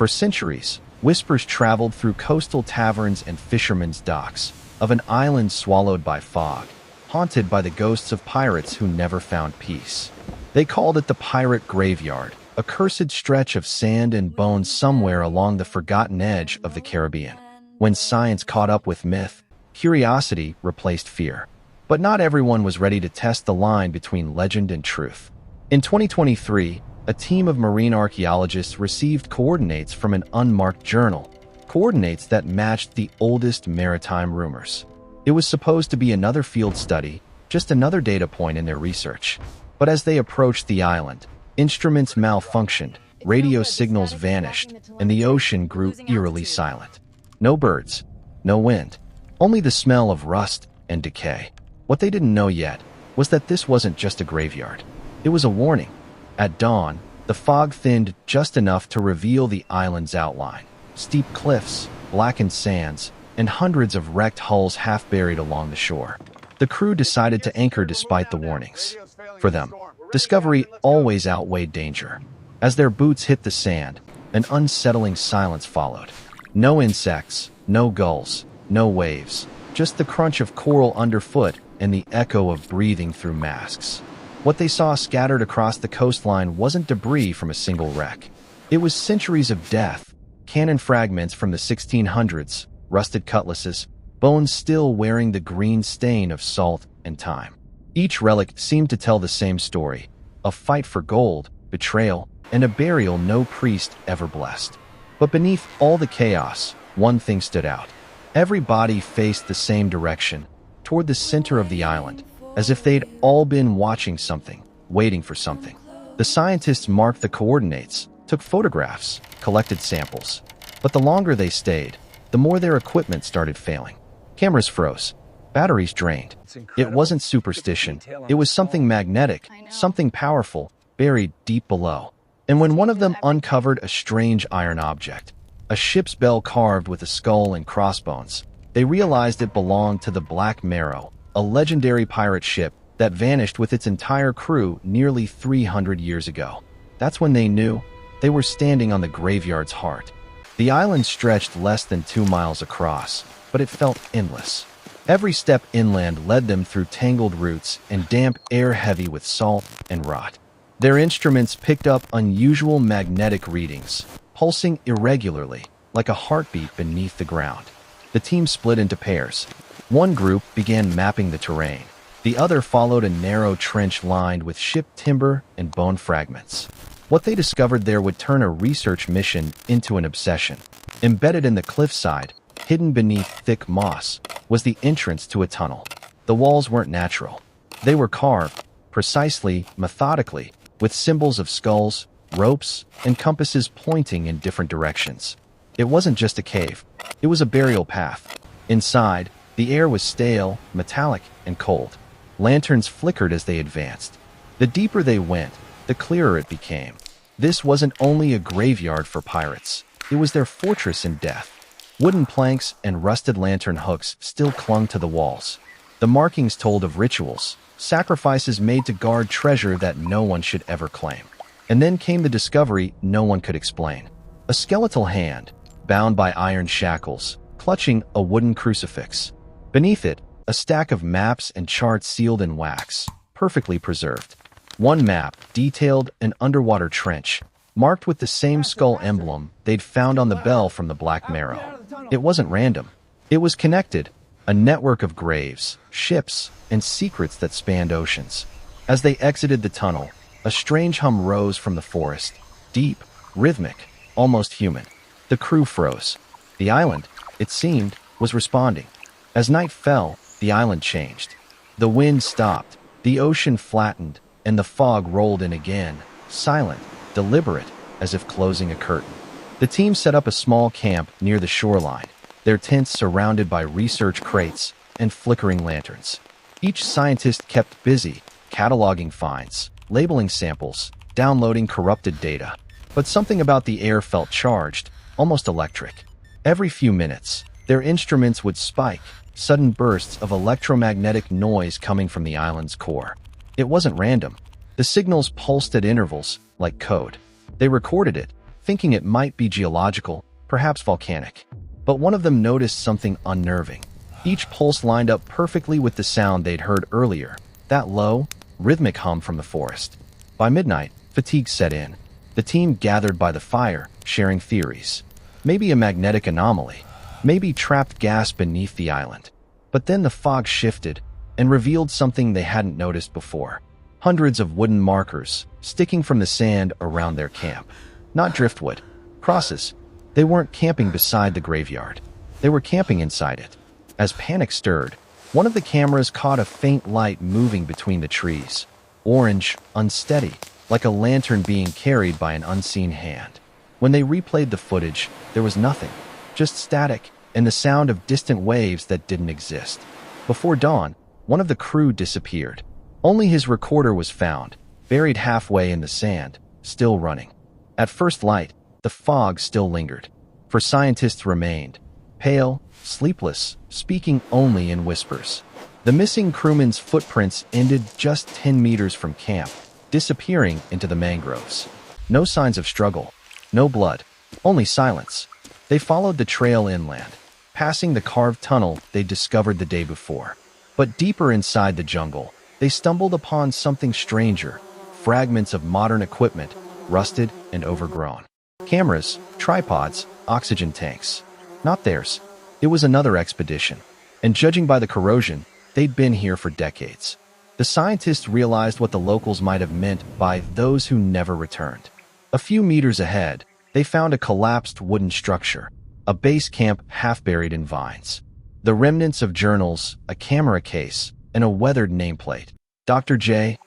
For centuries, whispers traveled through coastal taverns and fishermen's docks of an island swallowed by fog, haunted by the ghosts of pirates who never found peace. They called it the Pirate Graveyard, a cursed stretch of sand and bones somewhere along the forgotten edge of the Caribbean. When science caught up with myth, curiosity replaced fear. But not everyone was ready to test the line between legend and truth. In 2023, a team of marine archaeologists received coordinates from an unmarked journal, coordinates that matched the oldest maritime rumors. It was supposed to be another field study, just another data point in their research. But as they approached the island, instruments malfunctioned, radio signals vanished, and the ocean grew eerily silent. No birds, no wind, only the smell of rust and decay. What they didn't know yet was that this wasn't just a graveyard. It was a warning. At dawn, the fog thinned just enough to reveal the island's outline. Steep cliffs, blackened sands, and hundreds of wrecked hulls half buried along the shore. The crew decided to anchor despite the warnings. For them, discovery always outweighed danger. As their boots hit the sand, an unsettling silence followed. No insects, no gulls, no waves, just the crunch of coral underfoot and the echo of breathing through masks. What they saw scattered across the coastline wasn't debris from a single wreck. It was centuries of death, cannon fragments from the 1600s, rusted cutlasses, bones still wearing the green stain of salt and time. Each relic seemed to tell the same story, a fight for gold, betrayal, and a burial no priest ever blessed. But beneath all the chaos, one thing stood out. Every body faced the same direction, toward the center of the island, as if they'd all been watching something, waiting for something. The scientists marked the coordinates, took photographs, collected samples. But the longer they stayed, the more their equipment started failing. Cameras froze. Batteries drained. It wasn't superstition. It was something magnetic, something powerful, buried deep below. And when one of them uncovered a strange iron object, a ship's bell carved with a skull and crossbones, they realized it belonged to the Black Marrow, a legendary pirate ship that vanished with its entire crew nearly 300 years ago. That's when they knew they were standing on the graveyard's heart. The island stretched less than 2 miles across, but it felt endless. Every step inland led them through tangled roots and damp air heavy with salt and rot. Their instruments picked up unusual magnetic readings, pulsing irregularly, like a heartbeat beneath the ground. The team split into pairs. One group began mapping the terrain. The other followed a narrow trench lined with ship timber and bone fragments. What they discovered there would turn a research mission into an obsession. Embedded in the cliffside, hidden beneath thick moss, was the entrance to a tunnel. The walls weren't natural. They were carved, precisely, methodically, with symbols of skulls, ropes, and compasses pointing in different directions. It wasn't just a cave. It was a burial path. Inside, the air was stale, metallic, and cold. Lanterns flickered as they advanced. The deeper they went, the clearer it became. This wasn't only a graveyard for pirates. It was their fortress in death. Wooden planks and rusted lantern hooks still clung to the walls. The markings told of rituals, sacrifices made to guard treasure that no one should ever claim. And then came the discovery no one could explain. A skeletal hand, bound by iron shackles, clutching a wooden crucifix. Beneath it, a stack of maps and charts sealed in wax, perfectly preserved. One map detailed an underwater trench, marked with the same skull emblem they'd found on the bell from the Black Marrow. It wasn't random. It was connected, a network of graves, ships, and secrets that spanned oceans. As they exited the tunnel, a strange hum rose from the forest, deep, rhythmic, almost human. The crew froze. The island, it seemed, was responding. As night fell, the island changed. The wind stopped, the ocean flattened, and the fog rolled in again, silent, deliberate, as if closing a curtain. The team set up a small camp near the shoreline, their tents surrounded by research crates and flickering lanterns. Each scientist kept busy, cataloging finds, labeling samples, downloading corrupted data. But something about the air felt charged, almost electric. Every few minutes, their instruments would spike, sudden bursts of electromagnetic noise coming from the island's core. It wasn't random. The signals pulsed at intervals, like code. They recorded it, thinking it might be geological, perhaps volcanic. But one of them noticed something unnerving. Each pulse lined up perfectly with the sound they'd heard earlier, that low, rhythmic hum from the forest. By midnight, fatigue set in. The team gathered by the fire, sharing theories. Maybe a magnetic anomaly, maybe trapped gas beneath the island. But then the fog shifted and revealed something they hadn't noticed before. Hundreds of wooden markers, sticking from the sand around their camp. Not driftwood, crosses. They weren't camping beside the graveyard. They were camping inside it. As panic stirred, one of the cameras caught a faint light moving between the trees. Orange, unsteady, like a lantern being carried by an unseen hand. When they replayed the footage, there was nothing, just static and the sound of distant waves that didn't exist. Before dawn, one of the crew disappeared. Only his recorder was found, buried halfway in the sand, still running. At first light, the fog still lingered. For scientists remained, pale, sleepless, speaking only in whispers. The missing crewman's footprints ended just 10 meters from camp, disappearing into the mangroves. No signs of struggle, no blood, only silence. They followed the trail inland, passing the carved tunnel they discovered the day before. But deeper inside the jungle, they stumbled upon something stranger, fragments of modern equipment, rusted and overgrown. Cameras, tripods, oxygen tanks. Not theirs. It was another expedition. And judging by the corrosion, they'd been here for decades. The scientists realized what the locals might have meant by those who never returned. A few meters ahead, they found a collapsed wooden structure, a base camp half buried in vines. The remnants of journals, a camera case, and a weathered nameplate. Dr. J.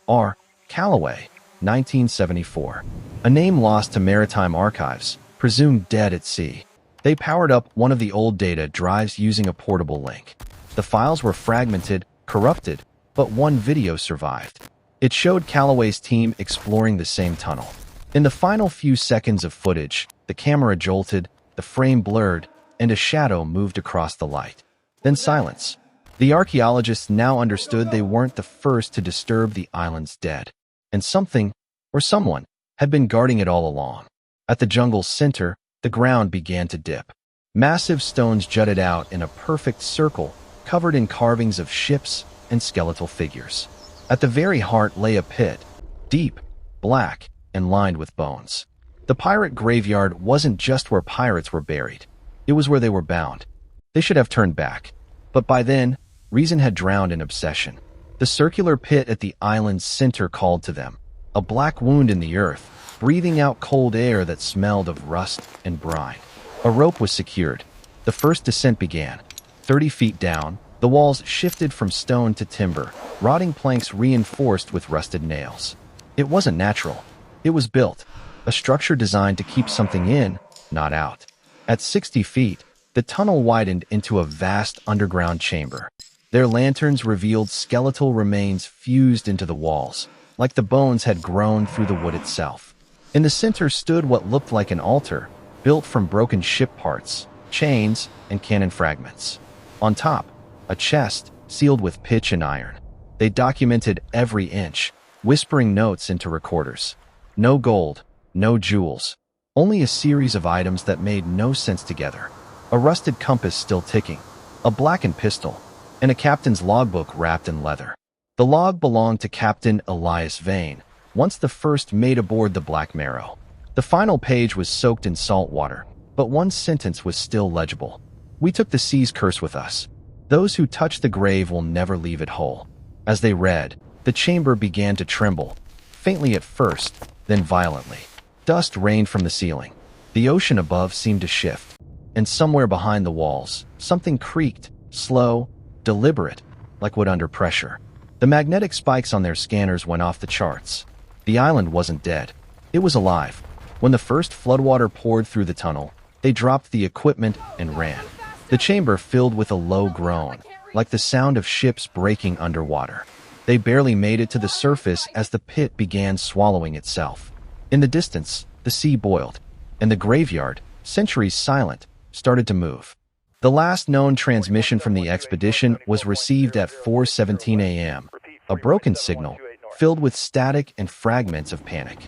R. Calloway, 1974. A name lost to maritime archives, presumed dead at sea. They powered up one of the old data drives using a portable link. The files were fragmented, corrupted, but one video survived. It showed Calloway's team exploring the same tunnel. In the final few seconds of footage, the camera jolted, the frame blurred, and a shadow moved across the light. Then silence. The archaeologists now understood they weren't the first to disturb the island's dead. And something, or someone, had been guarding it all along. At the jungle's center, the ground began to dip. Massive stones jutted out in a perfect circle, covered in carvings of ships and skeletal figures. At the very heart lay a pit, deep, black, and lined with bones. The pirate graveyard wasn't just where pirates were buried. It was where they were bound. They should have turned back. But by then, reason had drowned in obsession. The circular pit at the island's center called to them, a black wound in the earth, breathing out cold air that smelled of rust and brine. A rope was secured. The first descent began. 30 feet down, the walls shifted from stone to timber, rotting planks reinforced with rusted nails. It wasn't natural. It was built, a structure designed to keep something in, not out. At 60 feet, the tunnel widened into a vast underground chamber. Their lanterns revealed skeletal remains fused into the walls, like the bones had grown through the wood itself. In the center stood what looked like an altar, built from broken ship parts, chains, and cannon fragments. On top, a chest sealed with pitch and iron. They documented every inch, whispering notes into recorders. No gold, no jewels, only a series of items that made no sense together. A rusted compass still ticking, a blackened pistol, and a captain's logbook wrapped in leather. The log belonged to Captain Elias Vane, once the first mate aboard the Black Marrow. The final page was soaked in salt water, but one sentence was still legible. "We took the sea's curse with us. Those who touch the grave will never leave it whole." As they read, the chamber began to tremble, faintly at first, then violently. Dust rained from the ceiling. The ocean above seemed to shift, and somewhere behind the walls, something creaked, slow, deliberate, like wood under pressure. The magnetic spikes on their scanners went off the charts. The island wasn't dead. It was alive. When the first floodwater poured through the tunnel, they dropped the equipment and ran. The chamber filled with a low groan, like the sound of ships breaking underwater. They barely made it to the surface as the pit began swallowing itself. In the distance, the sea boiled, and the graveyard, centuries silent, started to move. The last known transmission from the expedition was received at 4:17 a.m., a broken signal, filled with static and fragments of panic.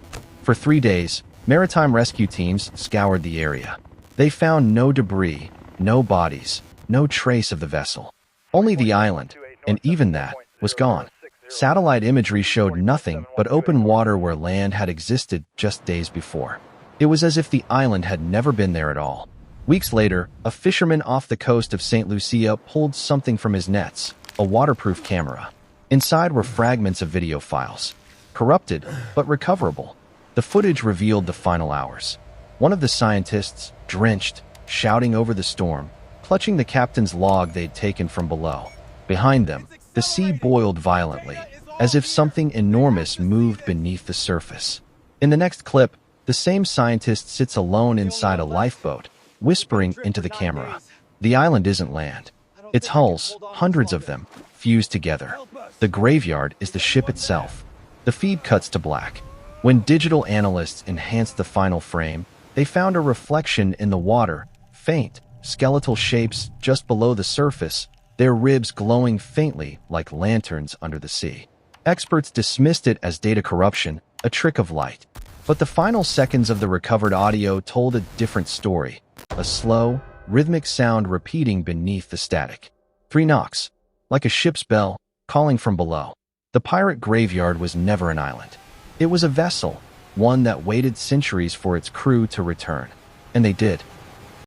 For 3 days, Maritime rescue teams scoured the area. They found no debris, no bodies, no trace of the vessel. Only the island, and even that, was gone. Satellite imagery showed nothing but open water where land had existed just days before. It was as if the island had never been there at all. Weeks later, a fisherman off the coast of St. Lucia pulled something from his nets, a waterproof camera. Inside were fragments of video files. Corrupted, but recoverable. The footage revealed the final hours. One of the scientists, drenched, shouting over the storm, clutching the captain's log they'd taken from below. Behind them, the sea boiled violently, as if something enormous moved beneath the surface. In the next clip, the same scientist sits alone inside a lifeboat, whispering into the camera. The island isn't land. Its hulls, hundreds of them, fused together. The graveyard is the ship itself. The feed cuts to black. When digital analysts enhanced the final frame, they found a reflection in the water, faint, skeletal shapes just below the surface, their ribs glowing faintly like lanterns under the sea. Experts dismissed it as data corruption, a trick of light. But the final seconds of the recovered audio told a different story, a slow, rhythmic sound repeating beneath the static. 3 knocks, like a ship's bell, calling from below. The pirate graveyard was never an island. It was a vessel, one that waited centuries for its crew to return. And they did.